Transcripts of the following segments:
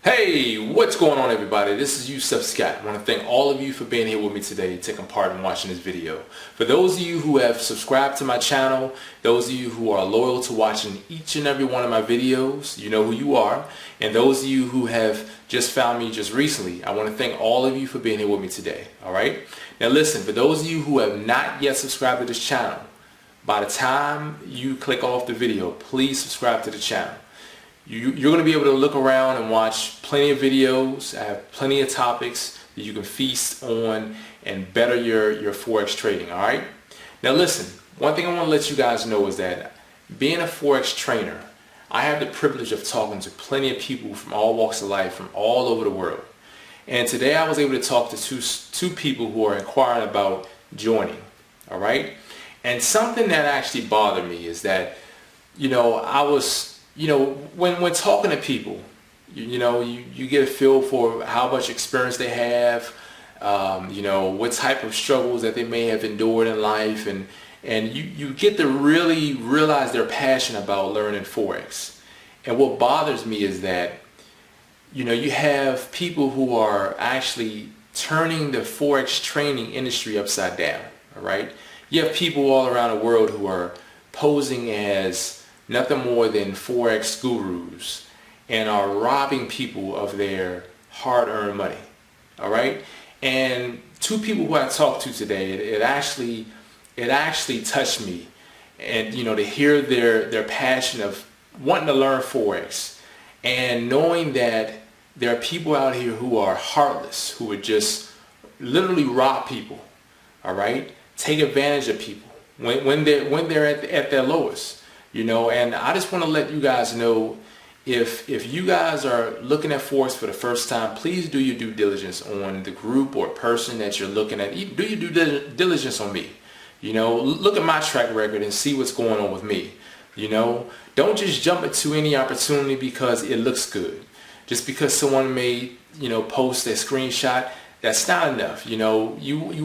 Hey, what's going on everybody? This is Yusef Scott. I want to thank all of you for being here with me today, taking part in watching this video. For those of you who have subscribed to my channel, those of you who are loyal to watching each and every one of my videos, you know who you are. And those of you who have just found me just recently, I want to thank all of you for being here with me today. Alright? Now listen, for those of you who have not yet subscribed to this channel, by the time you click off the video, please subscribe to the channel. You're going to be able to look around and watch plenty of videos. I have plenty of topics that you can feast on and better your Forex trading, all right? Now listen, one thing I want to let you guys know is that being a Forex trainer, I have the privilege of talking to plenty of people from all walks of life, from all over the world. And today I was able to talk to two people who are inquiring about joining, all right? And something that actually bothered me is that, when talking to people, you get a feel for how much experience they have, what type of struggles that they may have endured in life, and you get to really realize their passion about learning Forex. And what bothers me is that, you have people who are actually turning the Forex training industry upside down, all right? You have people all around the world who are posing as nothing more than Forex gurus and are robbing people of their hard-earned money. All right? And two people who I talked to today, it actually touched me, and to hear their passion of wanting to learn Forex and knowing that there are people out here who are heartless, who would just literally rob people. All right? Take advantage of people when they're at their lowest. And I just want to let you guys know, if you guys are looking at Forex for the first time, please do your due diligence on the group or person that you're looking at. Do your due diligence on me. Look at my track record and see what's going on with me. Don't just jump into any opportunity because it looks good. Just because someone may, post a screenshot, that's not enough. You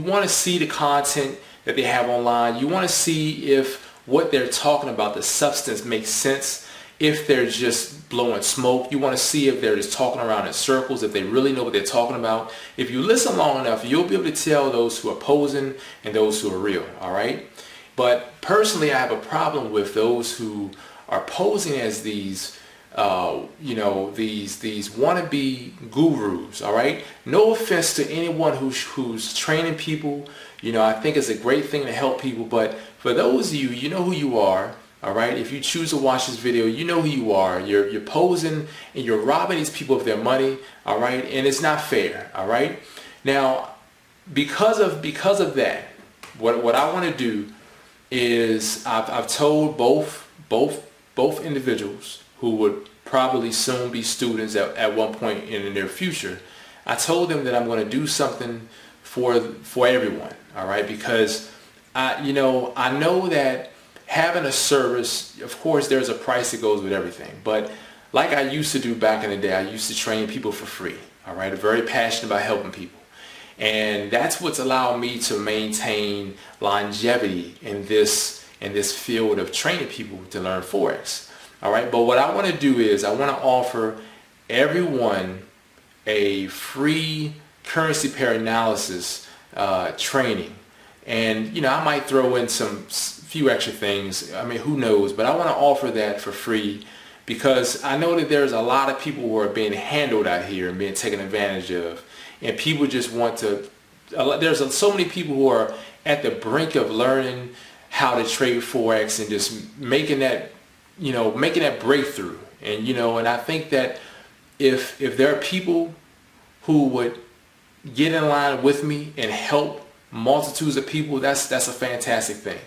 want to see the content that they have online. You want to see if what they're talking about, the substance, makes sense. If they're just blowing smoke, you want to see if they're just talking around in circles, if they really know what they're talking about. If you listen long enough, you'll be able to tell those who are posing and those who are real, all right? But personally, I have a problem with those who are posing as these these wannabe gurus, all right? No offense to anyone who's training people. I think it's a great thing to help people, but for those of you, you know who you are, all right? If you choose to watch this video, you know who you are. You're posing and you're robbing these people of their money, all right? And it's not fair, all right? Now, because of that, what I want to do is I've told both individuals who would probably soon be students at one point in the near future. I told them that I'm going to do something for everyone, all right? Because I know that having a service, of course, there's a price that goes with everything. But like I used to do back in the day, I used to train people for free, all right? I'm very passionate about helping people. And that's what's allowed me to maintain longevity in this field of training people to learn Forex. All right, but what I want to do is I want to offer everyone a free currency pair analysis training. And, I might throw in some few extra things. I mean, who knows? But I want to offer that for free because I know that there's a lot of people who are being handled out here and being taken advantage of. And people just want to, there's so many people who are at the brink of learning how to trade Forex and just making that breakthrough. And, and I think that if there are people who would get in line with me and help multitudes of people, that's a fantastic thing.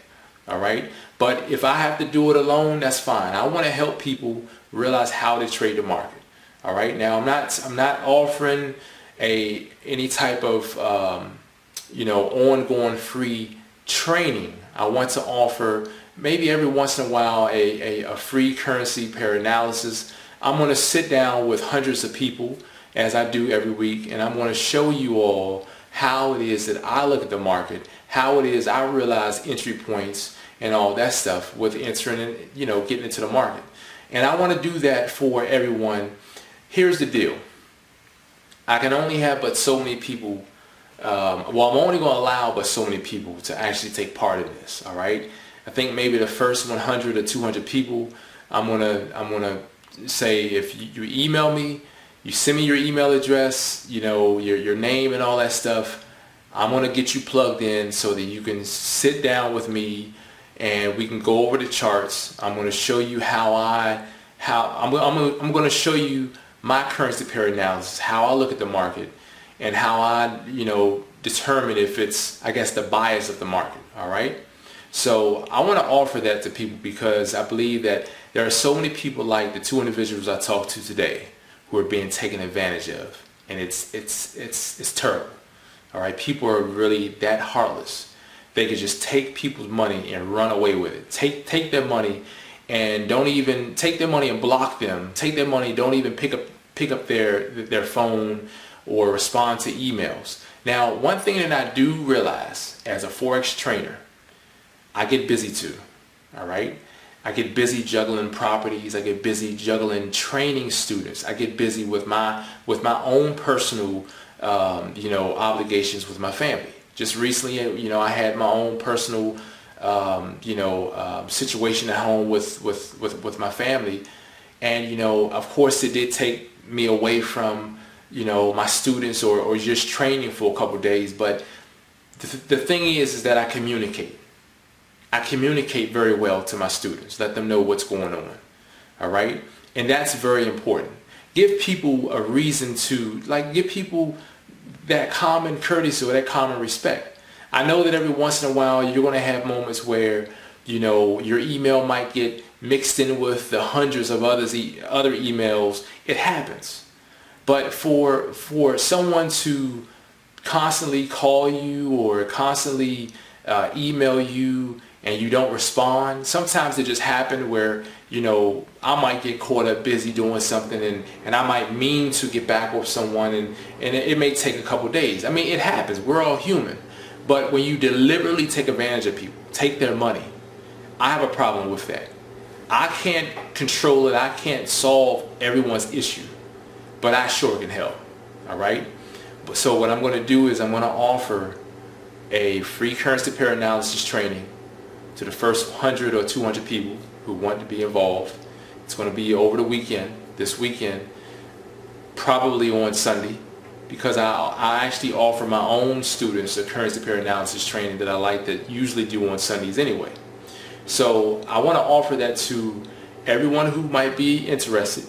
All right. But if I have to do it alone, that's fine. I want to help people realize how to trade the market. All right. Now I'm not offering any type of, ongoing free training. I want to offer maybe every once in a while a free currency pair analysis. I'm going to sit down with hundreds of people as I do every week, and I'm going to show you all how it is that I look at the market, how it is I realize entry points and all that stuff with entering and getting into the market. And I want to do that for everyone. Here's the deal. I can only have but so many people. Well, I'm only going to allow but so many people to actually take part in this. All right. I think maybe the first 100 or 200 people, I'm gonna say, if you email me, you send me your email address, your name and all that stuff, I'm gonna get you plugged in so that you can sit down with me and we can go over the charts. I'm gonna show you I'm gonna show you my currency pair analysis, how I look at the market, and how I determine if it's, I guess, the bias of the market. All right. So I want to offer that to people because I believe that there are so many people like the two individuals I talked to today who are being taken advantage of, and it's terrible. All right, people are really that heartless. They could just take people's money and run away with it. Take their money and don't even take their money and block them. Take their money, don't even pick up their phone or respond to emails. Now, one thing that I do realize as a Forex trainer, I get busy too. All right. I get busy juggling properties. I get busy juggling training students. I get busy with my own personal, obligations with my family. Just recently, I had my own personal, situation at home with my family, and of course, it did take me away from my students or just training for a couple of days. But the thing is that I communicate. I communicate very well to my students, let them know what's going on. All right. And that's very important. Give people a reason to, give people that common courtesy or that common respect. I know that every once in a while you're going to have moments where, your email might get mixed in with the hundreds of other emails. It happens. But for someone to constantly call you or constantly email you and you don't respond, sometimes it just happens where, I might get caught up busy doing something and I might mean to get back with someone and it may take a couple days. I mean, it happens. We're all human. But when you deliberately take advantage of people, take their money, I have a problem with that. I can't control it. I can't solve everyone's issue, but I sure can help. All right. So what I'm going to do is I'm going to offer a free currency pair analysis training to the first 100 or 200 people who want to be involved. It's going to be over the weekend, this weekend, probably on Sunday, because I actually offer my own students a currency pair analysis training that I like to usually do on Sundays anyway. So I want to offer that to everyone who might be interested,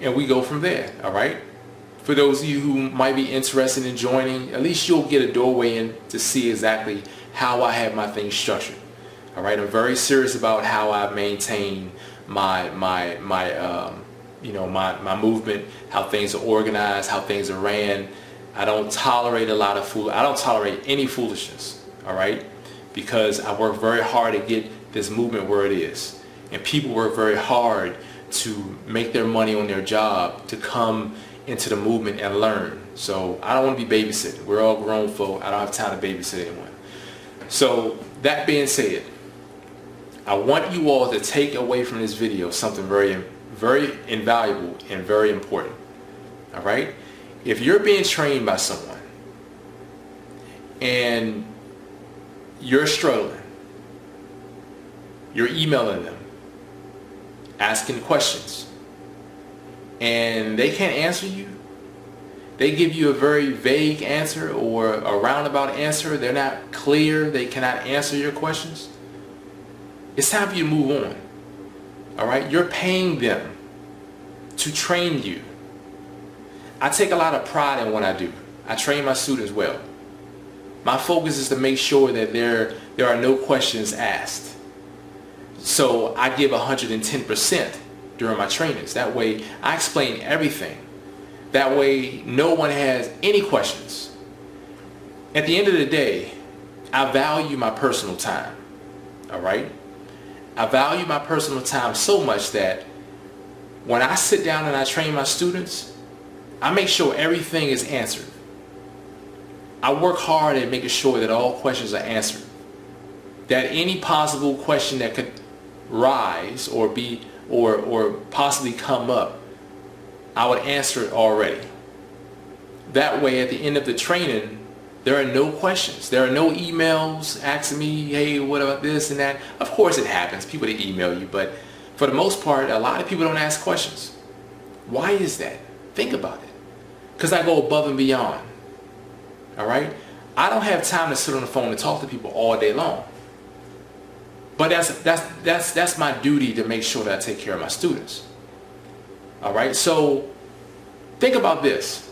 and we go from there. All right. For those of you who might be interested in joining, at least you'll get a doorway in to see exactly how I have my things structured. All right, I'm very serious about how I maintain my movement, how things are organized, how things are ran. I don't tolerate I don't tolerate any foolishness. All right, because I work very hard to get this movement where it is, and people work very hard to make their money on their job to come into the movement and learn. So I don't want to be babysitting. We're all grown folk. I don't have time to babysit anyone. So that being said, I want you all to take away from this video something very, very invaluable and very important. All right? If you're being trained by someone and you're struggling, you're emailing them, asking questions, and they can't answer you, they give you a very vague answer or a roundabout answer, they're not clear, they cannot answer your questions, it's time for you to move on. All right? You're paying them to train you. I take a lot of pride in what I do. I train my students well. My focus is to make sure that there are no questions asked. So I give 110% during my trainings. That way I explain everything. That way no one has any questions. At the end of the day, I value my personal time. All right? I value my personal time so much that when I sit down and I train my students, I make sure everything is answered. I work hard at making sure that all questions are answered. That any possible question that could rise or be or possibly come up, I would answer it already. that way at the end of the training, there are no questions. There are no emails asking me, hey, what about this and that? Of course it happens. People, they email you, but for the most part, a lot of people don't ask questions. Why is that? Think about it. Because I go above and beyond. All right? I don't have time to sit on the phone and talk to people all day long. But that's my duty to make sure that I take care of my students. All right? So think about this.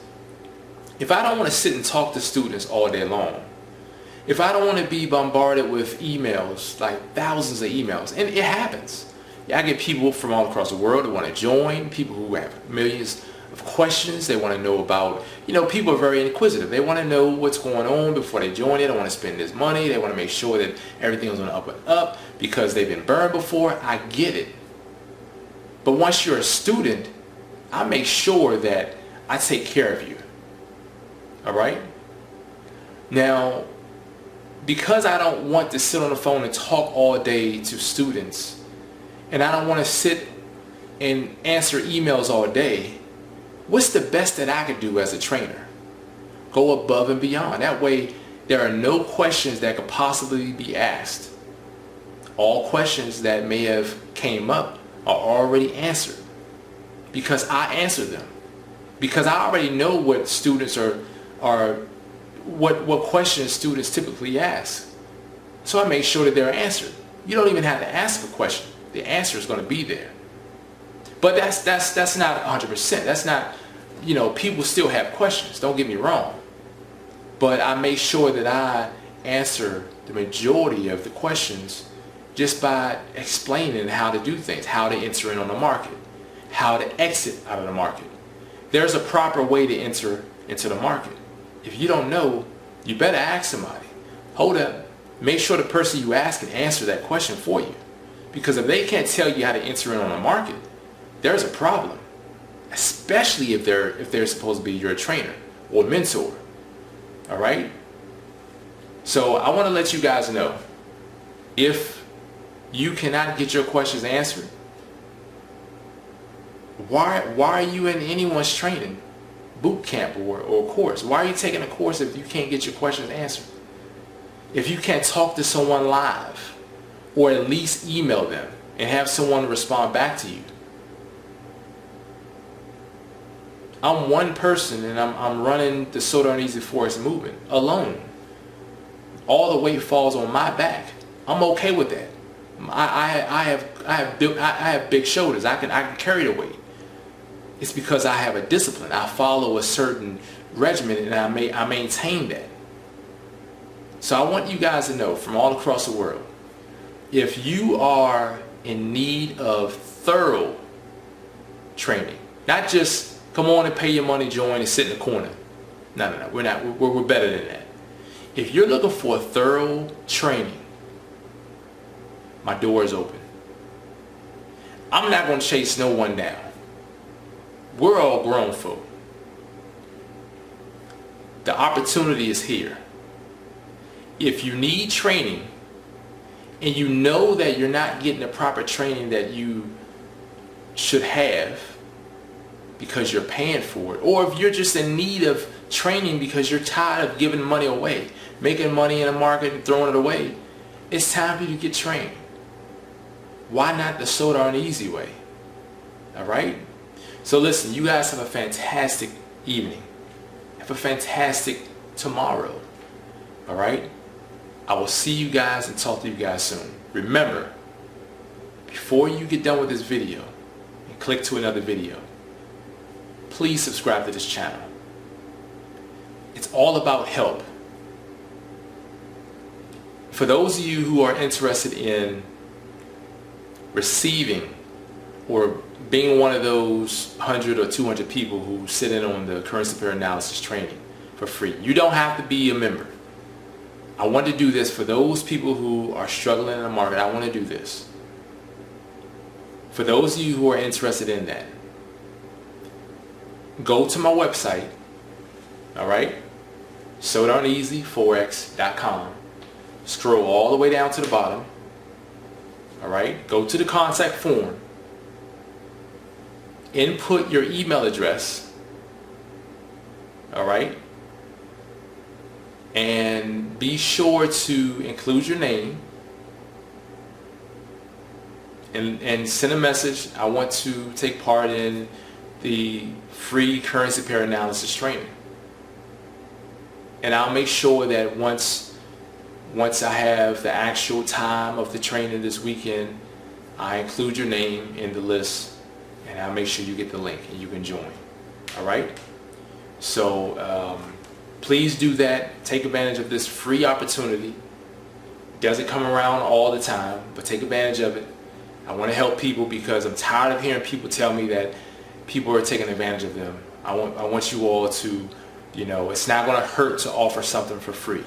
If I don't want to sit and talk to students all day long, if I don't want to be bombarded with emails, like thousands of emails, and it happens. I get people from all across the world that want to join, people who have millions of questions. They want to know about, people are very inquisitive. They want to know what's going on before they join it. They don't want to spend this money. They want to make sure that everything is on the up and up because they've been burned before. I get it. But once you're a student, I make sure that I take care of you. All right? Now, because I don't want to sit on the phone and talk all day to students, and I don't want to sit and answer emails all day, what's the best that I could do as a trainer? Go above and beyond. That way, there are no questions that could possibly be asked. All questions that may have came up are already answered because I answer them. Because I already know what students what questions students typically ask. So I make sure that they're answered. You don't even have to ask a question. The answer is going to be there. But that's not 100%. That's not, people still have questions. Don't get me wrong. But I make sure that I answer the majority of the questions just by explaining how to do things, how to enter in on the market, how to exit out of the market. There's a proper way to enter into the market. If you don't know, you better ask somebody. Hold up. Make sure the person you ask can answer that question for you. Because if they can't tell you how to enter in on the market, there's a problem. Especially if they're supposed to be your trainer or mentor. All right? So I want to let you guys know, if you cannot get your questions answered, why are you in anyone's training, boot camp or course? Why are you taking a course if you can't get your questions answered? If you can't talk to someone live, or at least email them and have someone respond back to you. I'm one person and I'm running the So Darn Easy Forex movement alone. All the weight falls on my back. I'm okay with that. I have big shoulders. I can carry the weight. It's because I have a discipline. I follow a certain regimen and I maintain that. So I want you guys to know from all across the world, if you are in need of thorough training, not just come on and pay your money, join and sit in the corner. No, we're not. We're better than that. If you're looking for thorough training, my door is open. I'm not going to chase no one down. We're all grown folk. The opportunity is here. If you need training and you know that you're not getting the proper training that you should have because you're paying for it, or if you're just in need of training because you're tired of giving money away, making money in the market and throwing it away, it's time for you to get trained. Why not the So Darn Easy way? All right? So listen, you guys have a fantastic evening. Have a fantastic tomorrow. All right? I will see you guys and talk to you guys soon. Remember, before you get done with this video and click to another video, please subscribe to this channel. It's all about help. For those of you who are interested in receiving or being one of those 100 or 200 people who sit in on the currency pair analysis training for free, you don't have to be a member. I want to do this for those people who are struggling in the market. I want to do this. For those of you who are interested in that, go to my website, all right, SoDarnEasyForex.com. Scroll all the way down to the bottom, all right, go to the contact form, input your email address, all right? And be sure to include your name and send a message. I want to take part in the free currency pair analysis training. And I'll make sure that once I have the actual time of the training this weekend, I include your name in the list, and I'll make sure you get the link and you can join. All right? So please do that. Take advantage of this free opportunity. It doesn't come around all the time, but take advantage of it. I want to help people because I'm tired of hearing people tell me that people are taking advantage of them. I want you all to, it's not going to hurt to offer something for free.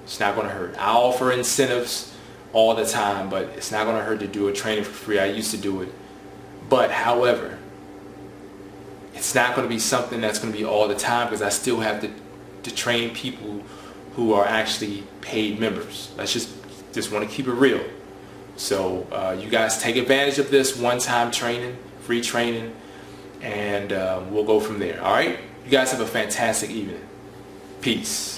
It's not going to hurt. I offer incentives all the time, but it's not going to hurt to do a training for free. I used to do it. But however, it's not going to be something that's going to be all the time because I still have to train people who are actually paid members. Let's just want to keep it real. So you guys take advantage of this one-time training, free training, and we'll go from there. All right? You guys have a fantastic evening. Peace.